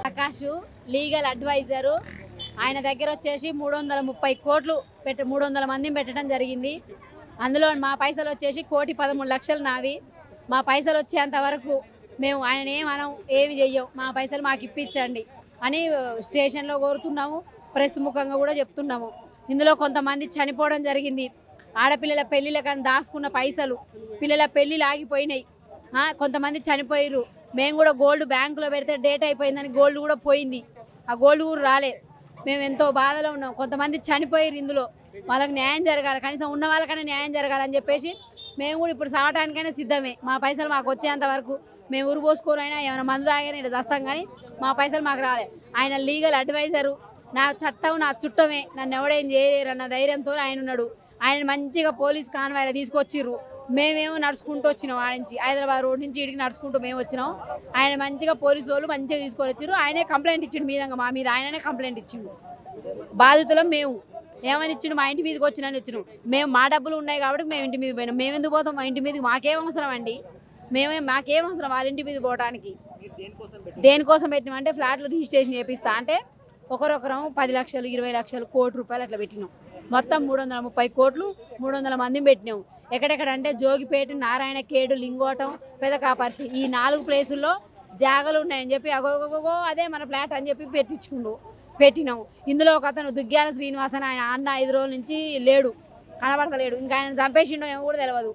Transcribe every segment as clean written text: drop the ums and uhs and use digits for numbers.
Akash legal adviser ఆయన దగ్గర వచ్చేసి 330 కోట్లు 300 మందిని పెట్టడం జరిగింది. అందులో మా పైసలు వచ్చేసి 1,13,00,000 నావి. మా పైసలు వచ్చేంత వరకు మేము ఆయన ఏమి చెయ్యం, మా పైసలు మాకు ఇప్పించండి అని స్టేషన్లో కోరుతున్నాము. ప్రెస్ ముఖంగా కూడా చెప్తున్నాము. ఇందులో కొంతమంది చనిపోవడం జరిగింది. ఆడపిల్లల పెళ్ళిళ్ళ కానీ దాచుకున్న పైసలు పిల్లల పెళ్ళిళ్ళు ఆగిపోయినాయి. కొంతమంది చనిపోయారు. మేము కూడా గోల్డ్ బ్యాంకులో పెడితే డేట్ అయిపోయిందని గోల్డ్ కూడా పోయింది. ఆ గోల్డ్ కూడా రాలే. మేము ఎంతో బాధలో ఉన్నాం. కొంతమంది చనిపోయారు. ఇందులో వాళ్ళకి న్యాయం జరగాలి, కనీసం ఉన్న వాళ్ళకైనా న్యాయం జరగాలని చెప్పేసి మేము కూడా ఇప్పుడు సావటానికైనా సిద్ధమే. మా పైసలు మాకు వచ్చేంత వరకు మేము ఉరిపోసుకోరైనా ఏమైనా మందు తాగైనా ఇలా చేస్తాం, కానీ మా పైసలు మాకు రాలే. ఆయన లీగల్ అడ్వైజరు, నా చట్టం నా చుట్టమే, నన్ను ఎవడేం చేయలేరన్న ధైర్యంతో ఆయన ఉన్నాడు. ఆయన మంచిగా పోలీస్ కాన్వాయ్లో తీసుకొచ్చిర్రు. మేమేమో నడుచుకుంటూ వచ్చినాం. ఆడ నుంచి హైదరాబాద్ రోడ్ నుంచి ఇడికి నడుచుకుంటూ మేము వచ్చినాం. ఆయన మంచిగా పోలీసు వాళ్ళు మంచిగా తీసుకొని వచ్చారు. ఆయనే కంప్లైంట్ ఇచ్చిండు మీదంగా, మా మీద ఆయననే కంప్లైంట్ ఇచ్చిండు. బాధితులం మేము. ఏమని ఇచ్చిండు, మా ఇంటి మీదకి వచ్చినని వచ్చినాం. మేము మా డబ్బులు ఉన్నాయి కాబట్టి మేము ఇంటి మీద పోయినాం. మేము ఎందుకు పోతాం మా ఇంటి మీదకి? మాకేం అవసరం అండి? మాకేం అవసరం వాళ్ళ ఇంటి మీద పోవడానికి? దేనికోసం పెట్టినామంటే ఫ్లాట్లు రిజిస్ట్రేషన్ చేపిస్తా అంటే ఒకరొకరం 10 లక్షలు 20 లక్షలు కోటి రూపాయలు అట్లా పెట్టినాం. మొత్తం 330 కోట్లు 300 మందిని పెట్టినాం. ఎక్కడెక్కడంటే జోగిపేట, నారాయణఖేడ్, లింగోటం, పెదకాపర్తి ఈ 4 ప్లేసుల్లో జాగాలు ఉన్నాయని చెప్పి అగోగోగో అదే మన ఫ్లాట్ అని చెప్పి పెట్టినాం. ఇందులో ఒక అతను దుగ్గ్యాల శ్రీనివాస్ అని ఆయన అన్న 5 రోజుల నుంచి లేడు, కనబడతలేడు. ఇంకా ఆయన చంపేసిండో ఏమో కూడా తెలియదు.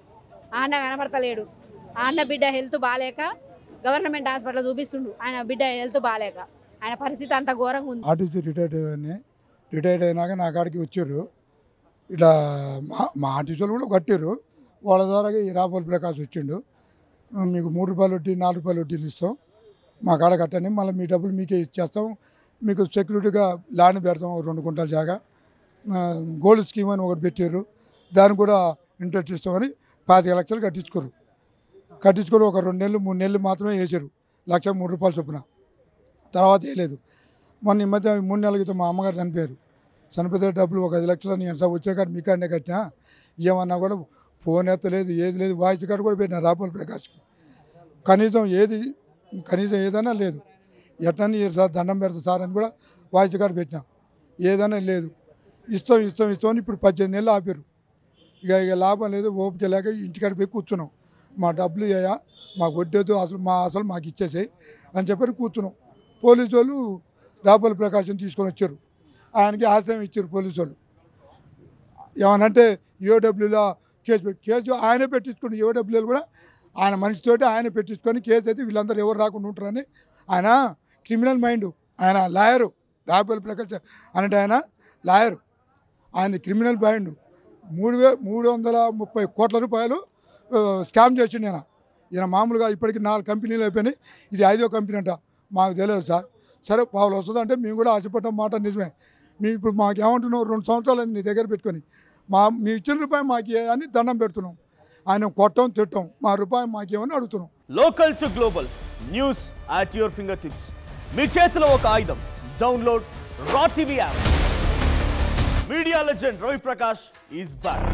ఆ అన్న కనబడతలేడు. ఆ అన్న బిడ్డ హెల్త్ బాగాలేక గవర్నమెంట్ హాస్పిటల్ చూపిస్తుండు. ఆయన బిడ్డ హెల్త్ బాగాలేక ఆయన పరిస్థితి అంత ఘోరంగా ఉంది. ఆర్టీసీ రిటైర్డ్ అయినాక నా కాడికి వచ్చారు. ఇట్లా మా ఆర్టీసీలు కూడా కట్టారు. వాళ్ళ ద్వారా ఈ రాపోల్ ప్రకాష్ వచ్చిండు. మీకు 3 రూపాయలు వడ్డీ 4 రూపాయలు వడ్డీలు ఇస్తాం, మా కాడ కట్టండి, మళ్ళీ మీ డబ్బులు మీకే ఇచ్చేస్తాం, మీకు సెక్యూరిటీగా ల్యాండ్ పెడతాం 2 గుంటల జాగా, గోల్డ్ స్కీమ్ అని ఒకటి పెట్టారు, దానికి కూడా ఇంట్రెస్ట్ ఇస్తామని 25 లక్షలు కట్టించుకొని ఒక 2 నెలలు 3 నెలలు మాత్రమే వేసారు. 1,03 రూపాయలు చొప్పున. తర్వాత వేయలేదు. మొన్న ఈ మధ్య 3 నెలల క్రితం మా అమ్మగారు చనిపోతే డబ్బులు ఒక 5 లక్షలు నేను వచ్చే కాదు మీ కాడనే కట్టినా, ఏమన్నా కూడా ఫోన్ ఎత్తలేదు, ఏది లేదు. వాయిస్ కార్డు కూడా పెట్టినా రాపోల్ ప్రకాష్కి. కనీసం ఏదైనా లేదు. ఎట్లని సార్ దండం పెడతా సార్ అని కూడా వాయిస్ కార్డు పెట్టినా, ఏదైనా లేదు. ఇస్తాం అని ఇప్పుడు 18 నెలలు ఆపారు. ఇక లాభం లేదు, ఓపిక లేక ఇంటికాడ పోయి కూర్చున్నాం. మా డబ్బులు అయ్యా మాకు వడ్డేదు, అసలు మాకు ఇచ్చేసాయి అని చెప్పని కూర్చున్నాం. పోలీసు వాళ్ళు రాపోల్ ప్రకాశం తీసుకొని వచ్చారు. ఆయనకి ఆశ్రయం ఇచ్చారు పోలీసు వాళ్ళు. ఏమనంటే యూడబ్ల్యూలో కేసు ఆయనే పెట్టించుకుని, యూడబ్ల్యూలో కూడా ఆయన మనిషితోటి ఆయన పెట్టించుకొని కేసు అయితే వీళ్ళందరూ ఎవరు రాకుండా ఉంటారని. ఆయన క్రిమినల్ మైండ్, ఆయన లాయరు. రాపోల్ ప్రకాష్ అంటే ఆయన లాయరు, ఆయన క్రిమినల్ మైండ్. 330 కోట్ల రూపాయలు స్కామ్ చేసిండు ఈయన. మామూలుగా ఇప్పటికి 4 కంపెనీలు అయిపోయినాయి, ఇది 5వ కంపెనీ అంట. మాకు తెలియదు సార్. సరే పావులు వస్తుందంటే మేము కూడా ఆశపడ్డాం, మాట నిజమే. మేము ఇప్పుడు మాకు ఏమంటున్నాం, 2 సంవత్సరాలు నీ దగ్గర పెట్టుకొని మీ ఇచ్చిన రూపాయి మాకు అని దండం పెడుతున్నాం. ఆయన కొట్టం తిట్టం, మా రూపాయి మాకేమని అడుగుతున్నాం. Local to global news at your finger tips. మీ చేతిలో ఒక ఆయుధం. డౌన్లోడ్ రా TV app. Media legend Ravi Prakash is back.